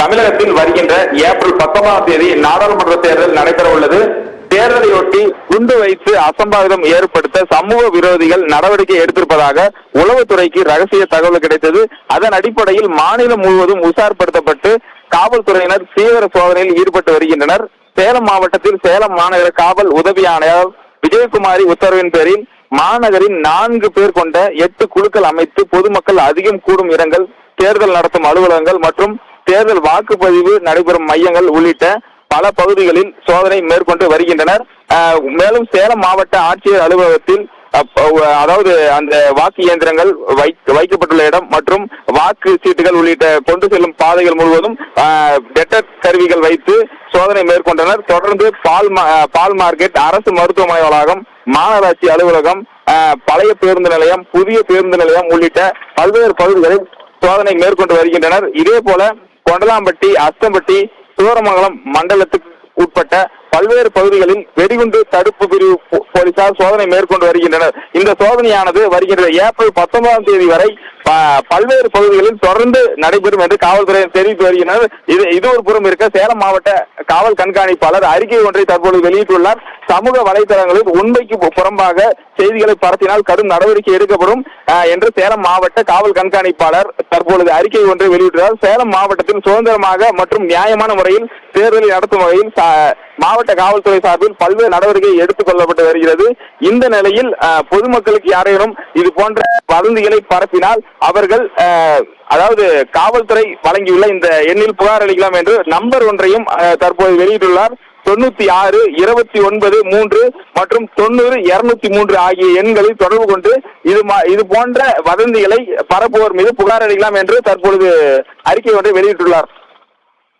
தமிழகத்தில் வருகின்ற ஏப்ரல் 19ஆம் தேதி நாடாளுமன்ற தேர்தல் நடைபெற உள்ளது. தேர்தலையொட்டி குண்டு வைத்து அசம்பாவிதம் ஏற்படுத்த சமூக விரோதிகள் நடவடிக்கை எடுத்திருப்பதாக உளவுத்துறைக்கு ரகசிய தகவல் கிடைத்தது. அதன் அடிப்படையில் மாநிலம் முழுவதும் உஷார்படுத்தப்பட்டு காவல்துறையினர் தீவிர சோதனையில் ஈடுபட்டு வருகின்றனர். சேலம் மாவட்டத்தில் சேலம் மாநகர காவல் உதவி ஆணையர் விஜயகுமாரி உத்தரவின் பேரில் மாநகரின் 4 பேர் கொண்ட 8 குழுக்கள் அமைத்து பொதுமக்கள் அதிகம் கூடும் இடங்கள், தேர்தல் நடத்தும் அலுவலகங்கள் மற்றும் தேர்தல் வாக்குப்பதிவு நடைபெறும் மையங்கள் உள்ளிட்ட பல பகுதிகளில் சோதனை மேற்கொண்டு வருகின்றனர். மேலும் சேலம் மாவட்ட ஆட்சியர் அலுவலகத்தில் அதாவது அந்த வாக்கு இயந்திரங்கள் வைக்கப்பட்டுள்ள இடம் மற்றும் வாக்கு சீட்டுகள் உள்ளிட்ட கொண்டு செல்லும் பாதைகள் முழுவதும் டெட்டர் கருவிகள் வைத்து சோதனை மேற்கொண்டனர். தொடர்ந்து பால் மார்க்கெட், அரசு மருத்துவமனை வளாகம், மாநகராட்சி அலுவலகம், பழைய பேருந்து நிலையம், புதிய பேருந்து நிலையம் உள்ளிட்ட பல்வேறு பகுதிகளில் சோதனை மேற்கொண்டு வருகின்றனர். இதே போல கொண்டலாம்பட்டி, அஸ்தம்பட்டி, சூரமங்கலம் மண்டலத்துக்கு உட்பட்ட பல்வேறு பகுதிகளில் வெடிகுண்டு தடுப்பு பிரிவு போலீசார் சோதனை மேற்கொண்டு வருகின்றனர். இந்த சோதனையானது வருகின்ற ஏப்ரல் 19ஆம் தேதி வரை பல்வேறு பகுதிகளில் தொடர்ந்து நடைபெறும் என்று காவல்துறையினர் தெரிவித்து வருகின்றனர். இது ஒரு புறம் இருக்க, சேலம் மாவட்ட காவல் கண்காணிப்பாளர் அறிக்கை ஒன்றை தற்போது வெளியிட்டுள்ளார். சமூக வலைதளங்களில் உண்மைக்கு புறம்பாக செய்திகளை பரப்பினால் கடும் நடவடிக்கை எடுக்கப்படும் என்று சேலம் மாவட்ட காவல் கண்காணிப்பாளர் தற்பொழுது அறிக்கை ஒன்றை வெளியிட்டுள்ளார். சேலம் மாவட்டத்தில் சுதந்திரமாக மற்றும் நியாயமான முறையில் தேர்தலை நடத்தும் வகையில் மாவட்ட காவல்துறை சார்பில் பல்வேறு நடவடிக்கை எடுத்துக் கொள்ளப்பட்டு வருகிறது. இந்த நிலையில் பொதுமக்களுக்கு யாரேனும் இது போன்ற வதந்திகளை பரப்பினால் அவர்கள் அதாவது காவல்துறை வழங்கியுள்ள இந்த எண்ணில் புகார் அளிக்கலாம் என்று நம்பர் ஒன்றையும் தற்போது வெளியிட்டுள்ளார். 96 29 3 மற்றும் 90 203 ஆகிய எண்களில் தொடர்பு கொண்டு இது போன்ற வதந்திகளை பரப்புவோர் மீது புகார் அளிக்கலாம் என்று தற்பொழுது அறிக்கை ஒன்றை வெளியிட்டுள்ளார்.